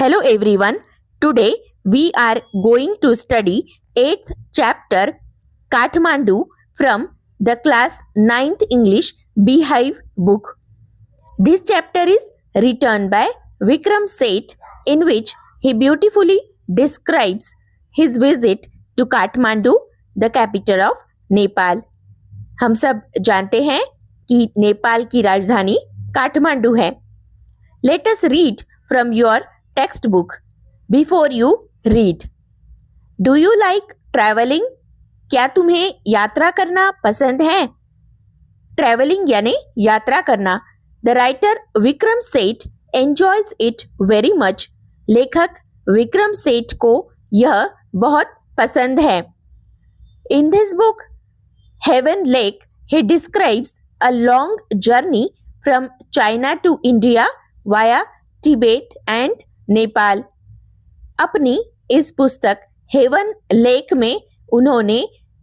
Hello everyone. Today we are going to study 8th chapter Kathmandu from the class 9th English Beehive book. This chapter is written by Vikram Seth, in which he beautifully describes his visit to Kathmandu, the capital of Nepal. हम सब जानते हैं कि नेपाल की राजधानी काठमांडू है. Let us read from your textbook. Before you read, do you like traveling? क्या तुम्हें यात्रा करना पसंद है? ट्रैवलिंग यानी यात्रा करना. The writer Vikram Seth enjoys it very much. लेखक विक्रम सेठ को यह बहुत पसंद है. In this book, Heaven Lake, he describes a long journey from China to India via Tibet and Nepal. अपनी इस पुस्तक हेवन लेक में उन्होंने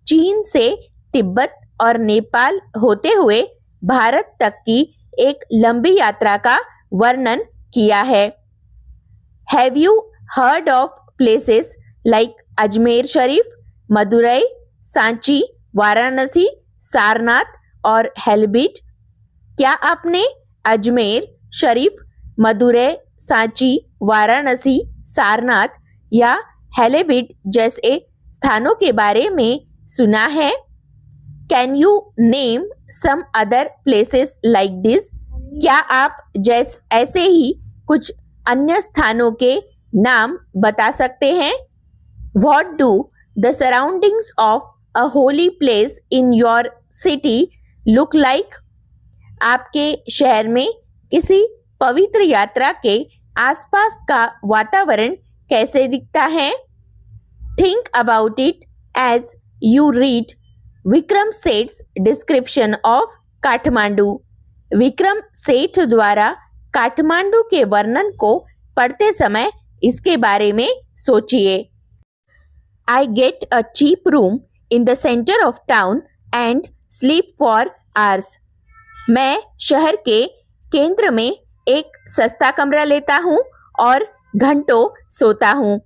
चीन से तिब्बत और नेपाल होते हुए भारत तक की एक लंबी यात्रा का वर्णन किया है. Have you heard of places like Ajmer Sharif, Madurai, Sanchi, Varanasi, Sarnath और हेलबिट? क्या आपने अजमेर शरीफ, मदुरई, सांची, वाराणसी, सारनाथ या हेलेबिट जैसे स्थानों के बारे में सुना है? Can you name some other places like this? क्या आप ऐसे ही कुछ अन्य स्थानों के नाम बता सकते हैं? What do the surroundings of a holy place in your city look like? आपके शहर में किसी पवित्र यात्रा के आसपास का वातावरण कैसे दिखता है? Think about it as you read Vikram Seth's description of Kathmandu. Vikram Seth द्वारा काठमांडू के वर्णन को पढ़ते समय इसके बारे में सोचिए. I get a cheap room in the centre of town and sleep for hours. मैं शहर के केंद्र में एक सस्ता कमरा लेता हूँ और घंटों सोता हूँ.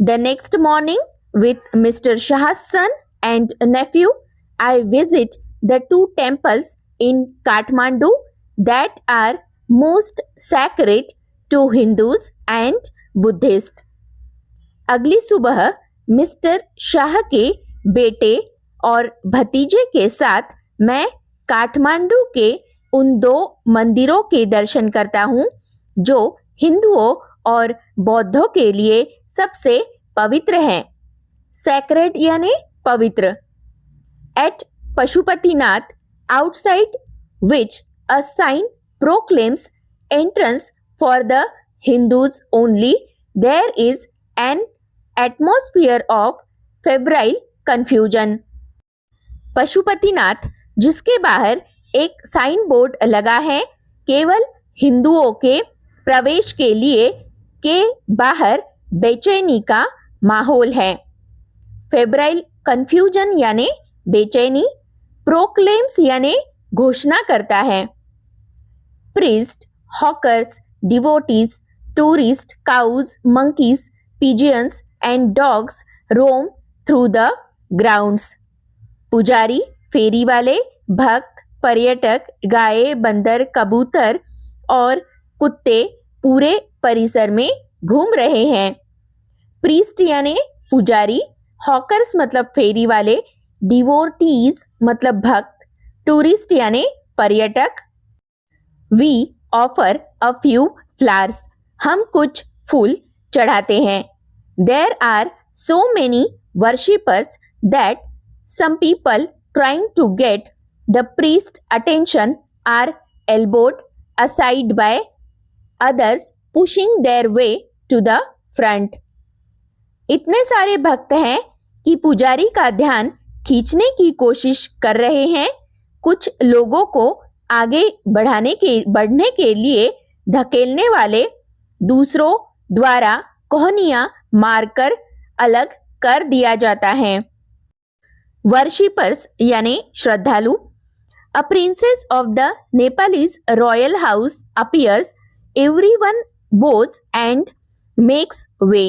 The next morning with mister Shah son and nephew I visit the two temples in Kathmandu that are most sacred to Hindus and Buddhist. अगली सुबह मिस्टर शाह के बेटे और भतीजे के साथ मैं काठमांडू के उन दो मंदिरों के दर्शन करता हूँ जो हिंदुओं और बौद्धों के लिए सबसे पवित्र हैं. सैक्रेड यानी पवित्र. At Pashupatinath, outside which a sign proclaims entrance for the Hindus only, there is an atmosphere of febrile confusion. Pashupatinath, जिसके बाहर एक साइन बोर्ड लगा है, केवल हिंदुओं के प्रवेश के लिए के बाहर बेचैनी का माहौल है. फेब्राइल कंफ्यूजन यानी बेचैनी. प्रोक्लेम्स यानी घोषणा करता है. Priest, hawkers, devotees, tourist, cows, monkeys, pigeons and dogs roam through the grounds. पुजारी, फेरी वाले, भक्त, पर्यटक, गाय, बंदर, कबूतर और कुत्ते पूरे परिसर में घूम रहे हैं. प्रीस्ट यानी पुजारी, हॉकर्स मतलब फेरी वाले, डिवोटीज मतलब भक्त, टूरिस्ट यानी पर्यटक. We offer a few flowers, हम कुछ फूल चढ़ाते हैं. There are so many worshippers that some people trying to get the priest's attention are elbowed aside by others pushing their way to the front. इतने सारे भक्त हैं कि पुजारी का ध्यान खींचने की कोशिश कर रहे हैं. कुछ लोगों को आगे बढ़ने के लिए धकेलने वाले दूसरों द्वारा कोहनियां मारकर अलग कर दिया जाता है. वर्शिपर्स यानी श्रद्धालु. A princess of the Nepalese royal house appears. Everyone bows and makes way.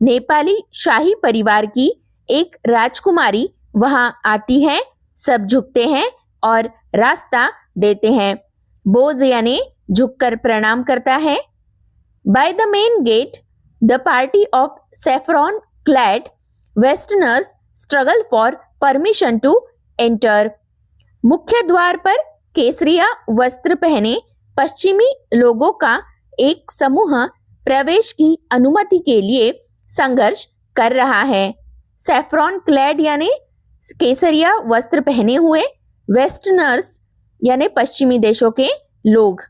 Nepali शाही परिवार की एक राजकुमारी वहां आती है, सब झुकते हैं और रास्ता देते हैं। बोज यानी झुककर प्रणाम करता है। By the main gate the party of saffron clad westerners struggle for permission to enter. मुख्य द्वार पर केसरिया वस्त्र पहने पश्चिमी लोगों का एक समूह प्रवेश की अनुमति के लिए संघर्ष कर रहा है। सैफ्रॉन क्लैड यानी केसरिया वस्त्र पहने हुए, वेस्टर्नर्स यानी पश्चिमी देशों के लोग।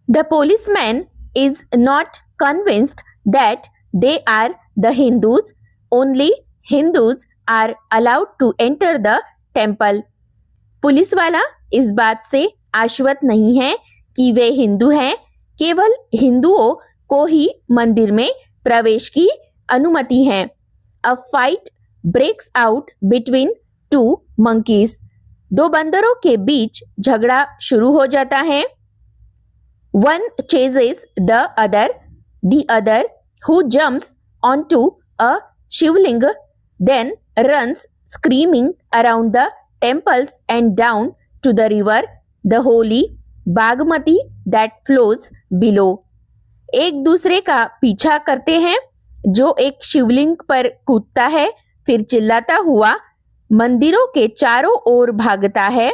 The policeman is not convinced that they are the Hindus, only Hindus are allowed to enter the temple. Police वाला इस बात से आश्वस्त नहीं है कि वे हिंदू हैं, केवल हिंदुओं को ही मंदिर में प्रवेश की अनुमति है। A fight breaks out between two monkeys. दो बंदरों के बीच झगड़ा शुरू हो जाता है। One chases the other who jumps onto a Shivling then runs screaming around the temples and down to the river, the holy Bagmati that flows below। एक दूसरे का पीछा करते हैं। जो एक शिवलिंग पर कूदता है, फिर चिल्लाता हुआ मंदिरों के चारों ओर भागता है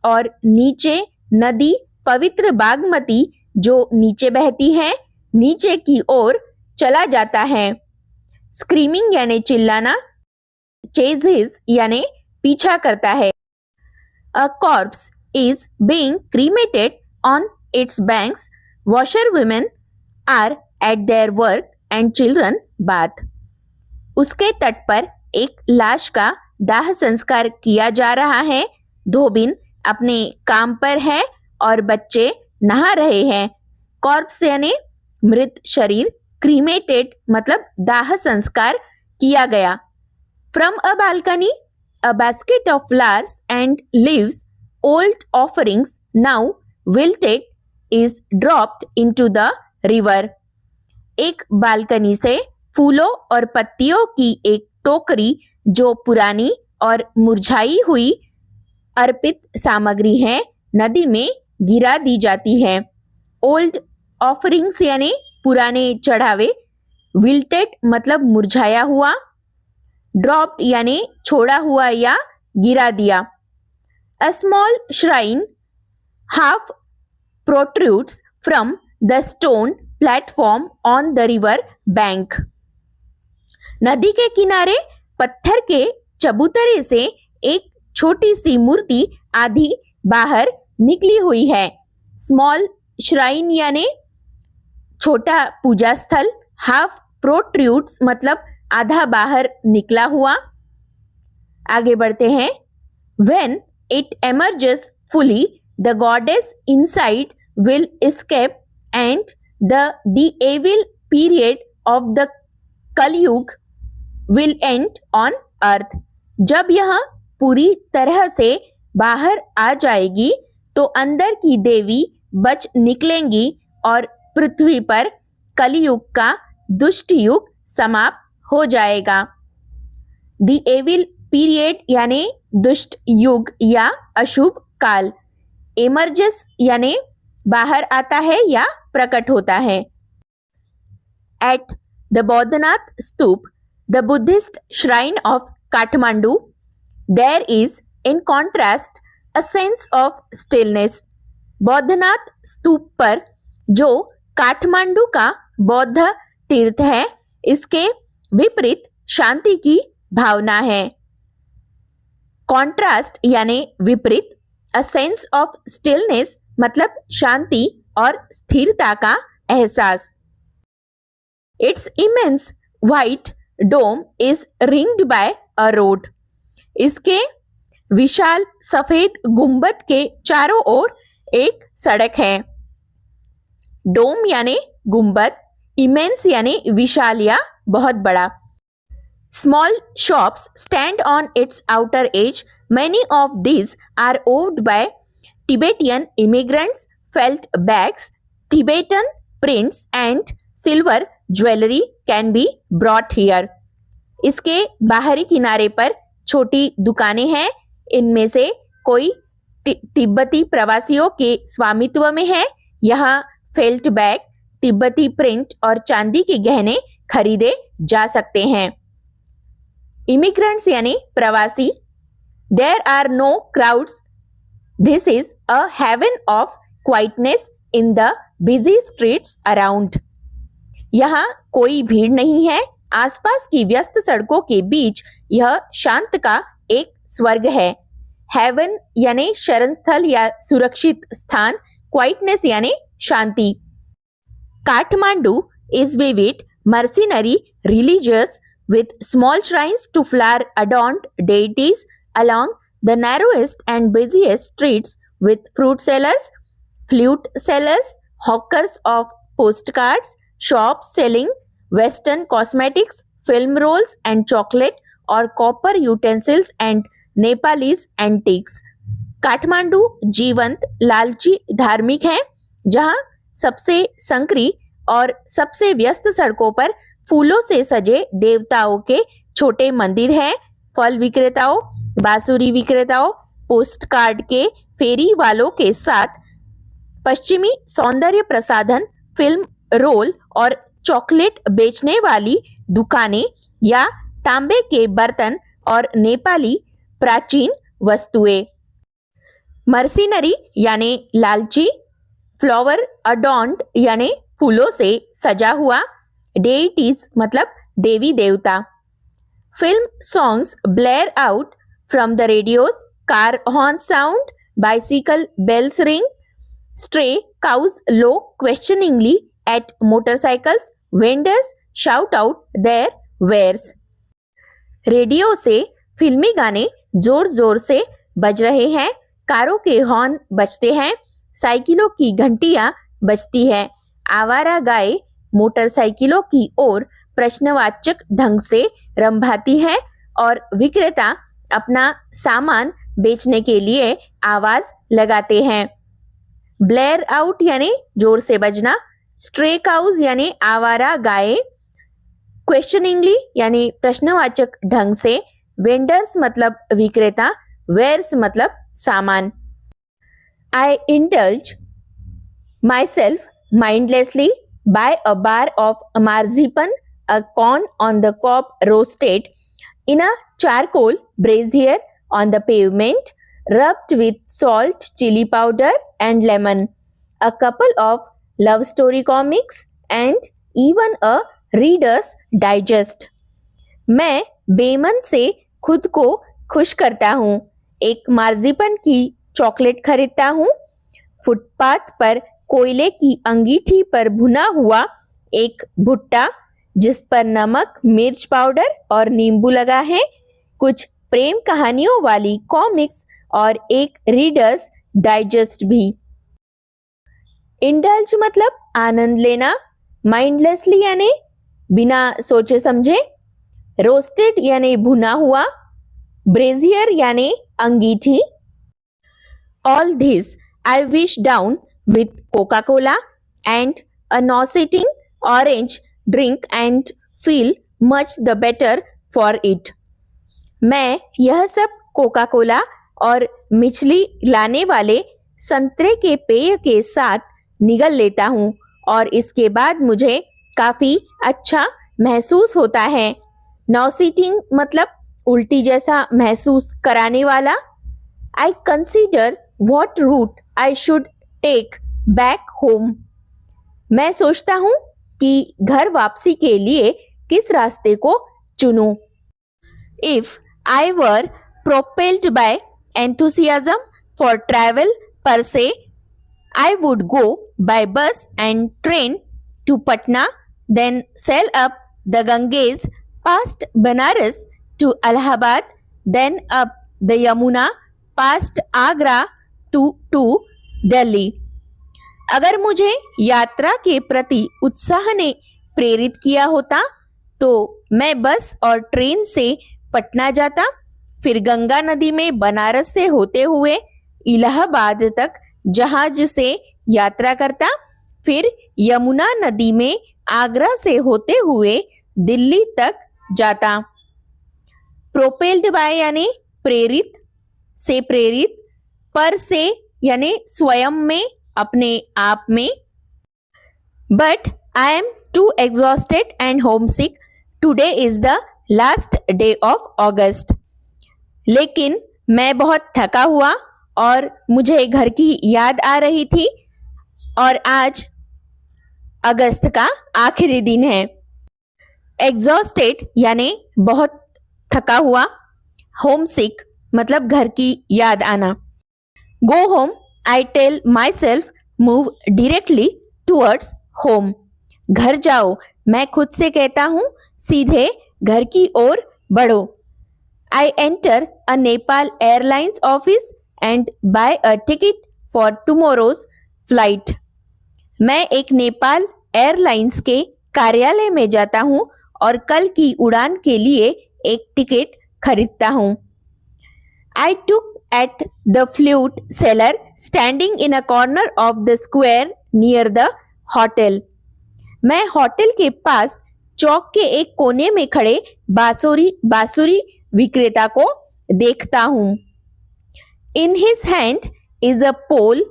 और नीचे नदी पवित्र बागमती जो नीचे बहती है, नीचे की ओर चला जाता है। स्क्रीमिंग यानी चिल्लाना, चेजेस यानी पीछा करता है। A corpse is being cremated on its banks. Washerwomen are at their work and children bath। उसके तट पर एक लाश का दाह संस्कार किया जा रहा है। धोबिन अपने काम पर है और बच्चे नहा रहे हैं। कॉर्प्स यानी मृत शरीर, क्रीमेटेड मतलब दाह संस्कार किया गया। From a balcony a basket of flowers and leaves, old offerings now wilted, is dropped into the river। एक बालकनी से फूलों और पत्तियों की एक टोकरी जो पुरानी और मुरझाई हुई अर्पित सामग्री है, नदी में गिरा दी जाती है। ओल्ड ऑफरिंग्स यानी पुराने चढ़ावे, विल्टेड मतलब मुरझाया हुआ, ड्रॉप्ड यानी छोड़ा हुआ या गिरा दिया। A small shrine half protrudes from the stone platform on the river bank. नदी के किनारे पत्थर के चबूतरे से एक छोटी सी मूर्ति आधी बाहर निकली हुई है। स्मॉल श्राइन यानी छोटा पूजा स्थल, हाफ प्रोट्रूड्स मतलब आधा बाहर निकला हुआ। आगे बढ़ते हैं। When it emerges fully, the goddess inside will escape and the evil period of the कलयुग will end on earth। जब यह पूरी तरह से बाहर आ जाएगी तो अंदर की देवी बच निकलेंगी और पृथ्वी पर कलयुग का दुष्ट युग समाप्त हो जाएगा। द एविल पीरियड यानी दुष्ट युग या अशुभ काल। एमर्जेस यानी बाहर आता है या प्रकट होता है। At the Boudhanath stupa, the Buddhist shrine of Kathmandu, there is in contrast a sense of stillness. Boudhanath stupa पर जो काठमांडू का बौद्ध तीर्थ है, इसके विपरीत शांति की भावना है। कॉन्ट्रास्ट यानी विपरीत, अ सेंस ऑफ स्टिलनेस मतलब शांति और स्थिरता का एहसास। Its immense white dome is ringed by a road. इसके विशाल सफेद गुंबद के चारों ओर एक सड़क है। डोम यानी गुंबद, इमेंस यानी विशाल या बहुत बड़ा। Small shops stand on its outer edge. Many of these are owned by Tibetan immigrants, felt bags, Tibetan prints and silver jewelry can be brought here. इसके बाहरी किनारे पर छोटी दुकानें हैं, इनमें से कोई तिब्बती प्रवासियों के स्वामित्व में है। यहाँ फेल्ट बैग, तिब्बती प्रिंट और चांदी के गहने खरीदे जा सकते हैं। इमिग्रेंट्स यानी प्रवासी। There are no crowds, this is a haven of quietness in the busy streets around. यहाँ कोई भीड़ नहीं है, आसपास की व्यस्त सड़कों के बीच यह शांत का एक स्वर्ग है। हेवन यानी शरण स्थल या सुरक्षित स्थान, क्वाइटनेस यानी शांति। Kathmandu is vivid, mercenary, religious, with small shrines to flower-adorned deities along the narrowest and busiest streets, with fruit sellers, flute sellers, hawkers of postcards, shops selling Western cosmetics, film rolls and chocolate, or copper utensils and Nepalese antiques. Kathmandu जीवंत, लालची, धार्मिक है, जहां सबसे संकरी और सबसे व्यस्त सड़कों पर फूलों से सजे देवताओं के छोटे मंदिर हैं, फल विक्रेताओं, बांसुरी विक्रेताओं, पोस्ट कार्ड के फेरी वालों के साथ पश्चिमी सौंदर्य प्रसाधन, फिल्म रोल और चॉकलेट बेचने वाली दुकानें या तांबे के बर्तन और नेपाली प्राचीन वस्तुएं। मर्सिनरी यानी लालची, फ्लावर अडॉर्न्ड यानी फूलों से सजा हुआ, डेइटीज मतलब देवी देवता। Film songs blare out from the radios, car horn sound, bicycle bells ring, stray cows low questioningly at motorcycles, vendors shout out their wares. Radio से फिल्मी गाने जोर जोर से बज रहे हैं, कारों के हॉर्न बजते हैं, साइकिलों की घंटियां बजती है, आवारा गाय मोटरसाइकिलों की ओर प्रश्नवाचक ढंग से रंभाती है और विक्रेता अपना सामान बेचने के लिए आवाज लगाते हैं। ब्लेयर आउट यानी जोर से बजना, स्ट्रे काउज यानी आवारा गाय, क्वेश्चनिंगली यानी प्रश्नवाचक ढंग से, वेंडर्स मतलब विक्रेता, वेयर्स मतलब सामान। I indulge myself mindlessly by a bar of marzipan, a corn on the cob roasted in a charcoal brazier on the pavement, rubbed with salt, chili powder and lemon, a couple of love story comics and even a reader's digest. मैं बेमन से खुद को खुश करता हूँ, एक मार्जिपन की chocolate खरीदता हूँ, फुटपाथ पर कोयले की अंगीठी पर भुना हुआ एक भुट्टा जिस पर नमक, मिर्च पाउडर और नींबू लगा है, कुछ प्रेम कहानियों वाली कॉमिक्स और एक रीडर्स डाइजेस्ट भी। इंडल्ज मतलब आनंद लेना, माइंडलेसली यानी बिना सोचे समझे, रोस्टेड यानी भुना हुआ, ब्रेजियर यानी अंगीठी। All this I wash down with Coca-Cola and a nauseating orange drink and feel much the better for it. मैं यह सब कोका कोला और मिचली लाने वाले संतरे के पेय के साथ निगल लेता हूँ और इसके बाद मुझे काफी अच्छा महसूस होता है। नॉसिटिंग मतलब उल्टी जैसा महसूस कराने वाला। I consider what route I should take back home. मैं सोचता हूँ कि घर वापसी के लिए किस रास्ते को चुनूं। If I were propelled by enthusiasm for travel per se, I would go by bus and train to Patna, then sail up the Ganges past Banaras to Allahabad, then up the Yamuna past Agra to Delhi. अगर मुझे यात्रा के प्रति उत्साह ने प्रेरित किया होता तो मैं बस और ट्रेन से पटना जाता, फिर गंगा नदी में बनारस से होते हुए इलाहाबाद तक जहाज से यात्रा करता, फिर यमुना नदी में आगरा से होते हुए दिल्ली तक जाता। प्रोपेल्ड बाय यानी प्रेरित से, प्रेरित पर से यानी स्वयं में, अपने आप में। But I am too exhausted and homesick, today is the last day of August. लेकिन मैं बहुत थका हुआ और मुझे घर की याद आ रही थी और आज अगस्त का आखिरी दिन है। एग्जॉस्टेड यानी बहुत थका हुआ, होमसिक मतलब घर की याद आना। Go home, I tell myself, move directly towards home. घर जाओ, मैं खुद से कहता हूँ, सीधे घर की ओर बढ़ो। I enter a Nepal airlines office and buy a ticket for tomorrow's flight. मैं एक नेपाल एयरलाइंस के कार्यालय में जाता हूँ और कल की उड़ान के लिए एक टिकट खरीदता हूँ। I took at the flute seller standing in a corner of the square near the hotel. मैं होटल के पास चौक के एक कोने में खड़े बांसुरी विक्रेता को देखता हूँ। In his hand is a pole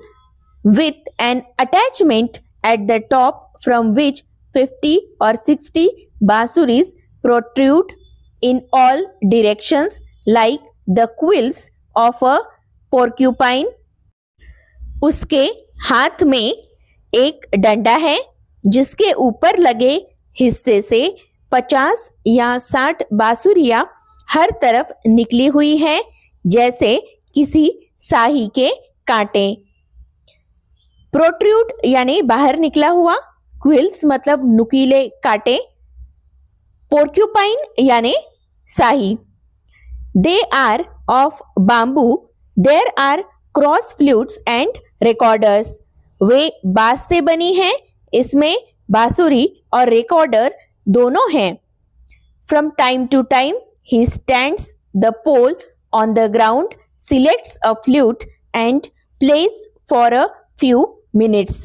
with an attachment at the top from which 50 or 60 बांसुरीज protrude in all directions like the quills of a porcupine. उसके हाथ में एक डंडा है जिसके ऊपर लगे हिस्से से 50 या 60 बांसुरियां हर तरफ निकली हुई हैं जैसे किसी साही के कांटे। प्रोट्रूड यानी बाहर निकला हुआ, क्विल्स मतलब नुकीले कांटे, पोर्क्यूपाइन यानी साही। They are of bamboo, there are cross flutes and recorders. वे बांस से बनी हैं, इसमें बांसुरी और रिकॉर्डर दोनों हैं। From time to time he stands the pole on the ground, selects a flute and plays for a few minutes.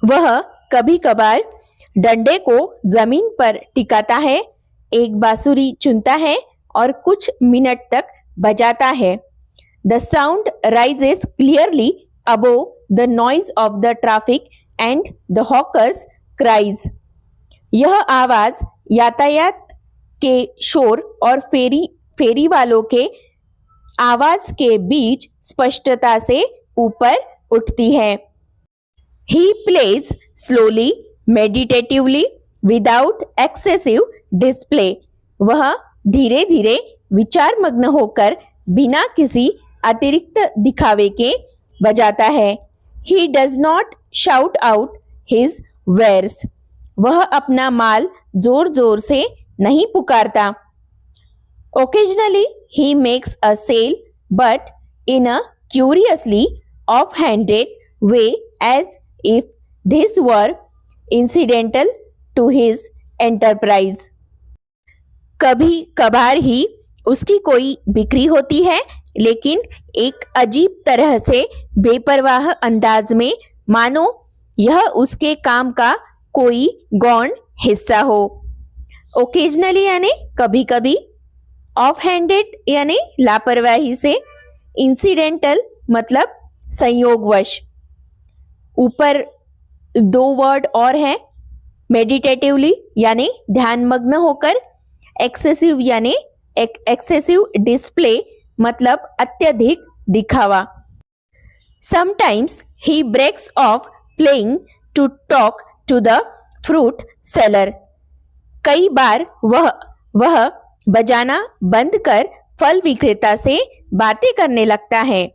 वह कभी कभार डंडे को जमीन पर टिकाता है, एक बांसुरी चुनता है और कुछ मिनट तक बजाता है। The sound rises clearly above the noise of the traffic and the hawkers cries. यह आवाज यातायात के शोर और फेरी वालों के आवाज के बीच स्पष्टता से ऊपर उठती है। He plays slowly, meditatively, without excessive display. वह धीरे धीरे विचार मग्न होकर बिना किसी अतिरिक्त दिखावे के बजाता है। He does not shout out his wares. वह अपना माल जोर जोर से नहीं पुकारता। Occasionally he makes a sale, but in a curiously off-handed way, as if this were incidental to his enterprise. कभी कभार ही उसकी कोई बिक्री होती है, लेकिन एक अजीब तरह से बेपरवाह अंदाज में, मानो यह उसके काम का कोई गौण हिस्सा हो। ओकेजनली यानी कभी कभी, ऑफ हैंडेड यानी लापरवाही से, इंसिडेंटल मतलब संयोगवश। ऊपर दो वर्ड और हैं, मेडिटेटिवली यानी ध्यानमग्न होकर, एक्सेसिव यानी एक्सेसिव डिस्प्ले मतलब अत्यधिक दिखावा। Sometimes he breaks off playing to talk to the fruit seller. कई बार वह बजाना बंद कर फल विक्रेता से बातें करने लगता है।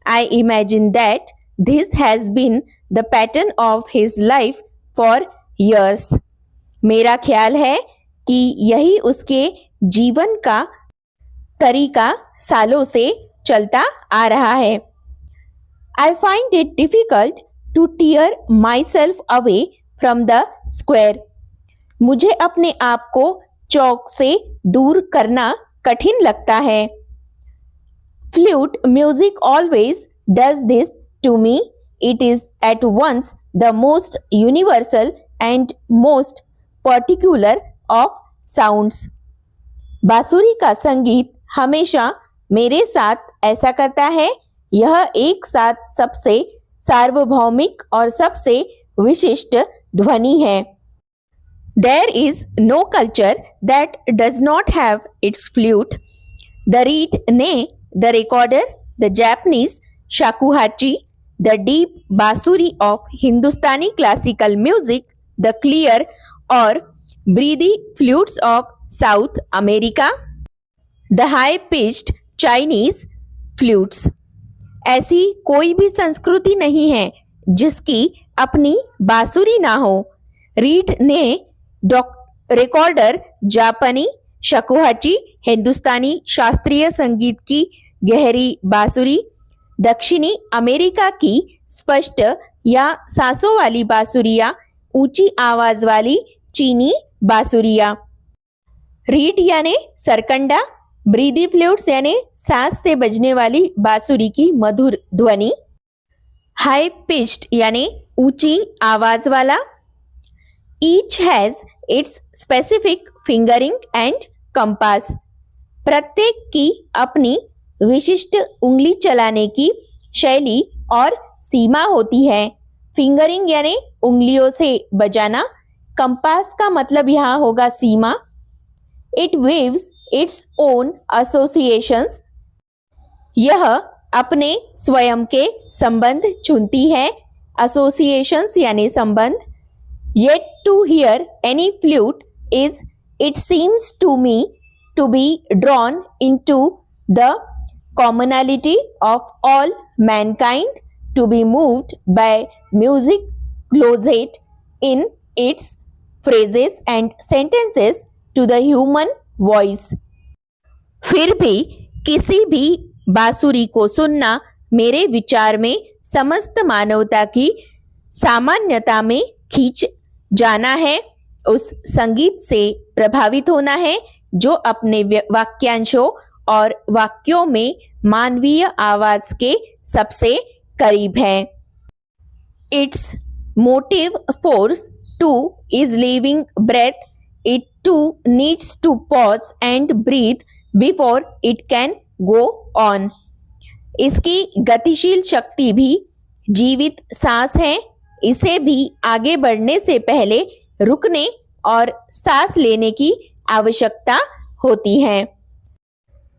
I imagine that this has been the pattern of his life for years. मेरा ख्याल है कि यही उसके जीवन का तरीका सालों से चलता आ रहा है। I find it difficult to tear myself away from the square. मुझे अपने आप को चौक से दूर करना कठिन लगता है। Flute music always does this to me. It is at once the most universal and most particular of sounds. बांसुरी का संगीत हमेशा मेरे साथ ऐसा करता है, यह एक साथ सबसे सार्वभौमिक और सबसे विशिष्ट ध्वनि है. There is no culture that does not have its flute. The reed ne, the recorder, the Japanese shakuhachi, the deep basuri of Hindustani classical music, the clear or breathy flutes of South America, the high-pitched Chinese flutes. ऐसी कोई भी संस्कृति नहीं है जिसकी अपनी बांसुरी ना हो. रीड ने रिकॉर्डर जापानी शकुहाची हिंदुस्तानी शास्त्रीय संगीत की गहरी बांसुरी, दक्षिणी अमेरिका की स्पष्ट या सांसों वाली बांसुरियां, ऊंची आवाज वाली चीनी बांसुरियां. रीड यानी सरकंडा, ब्रीदी फ्लूट्स यानी सांस से बजने वाली बांसुरी की मधुर ध्वनि, हाई पिच्ड यानी ऊंची आवाज वाला. Each has its specific fingering and compass. प्रत्येक की अपनी विशिष्ट उंगली चलाने की शैली और सीमा होती है. फिंगरिंग यानी उंगलियों से बजाना, कंपास का मतलब यहाँ होगा सीमा. It weaves its own associations. यह अपने स्वयं के संबंध चुनती है. Associations यानी संबंध. Yet to hear any flute is, it seems to me, to be drawn into the commonality of all mankind, to be moved by music closet in its phrases and sentences to the human voice. फिर भी किसी भी बांसुरी को सुनना मेरे विचार में समस्त मानवता की सामान्यता में खींच जाना है, उस संगीत से प्रभावित होना है जो अपने वाक्यांशों और वाक्यों में मानवीय आवाज के सबसे करीब है. Its motive force too is living breath. It too needs to pause and breathe before it can go on. इसकी गतिशील शक्ति भी जीवित सांस है. इसे भी आगे बढ़ने से पहले रुकने और सांस लेने की आवश्यकता होती है.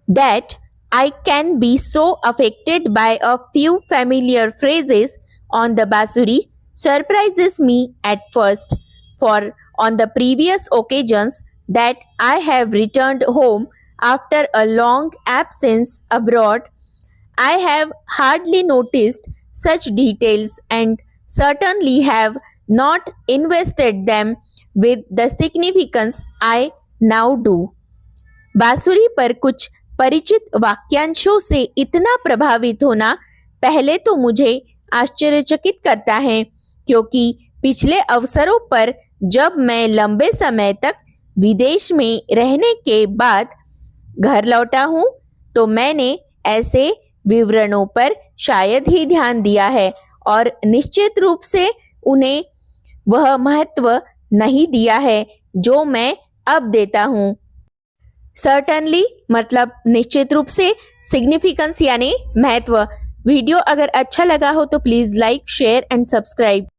That I can be so affected by a few familiar phrases on the bansuri surprises me at first, for on the previous occasions that I have returned home after a long absence abroad, I have hardly noticed such details and certainly have not invested them with the significance I now do. बांसुरी पर कुछ परिचित वाक्यांशों से इतना प्रभावित होना पहले तो मुझे आश्चर्यचकित करता है, क्योंकि पिछले अवसरों पर जब मैं लंबे समय तक विदेश में रहने के बाद घर लौटा हूँ तो मैंने ऐसे विवरणों पर शायद ही ध्यान दिया है और निश्चित रूप से उन्हें वह महत्व नहीं दिया है जो मैं अब देता हूँ. सर्टनली मतलब निश्चित रूप से, सिग्निफिकेंस यानी महत्व. वीडियो अगर अच्छा लगा हो तो please like, share and subscribe.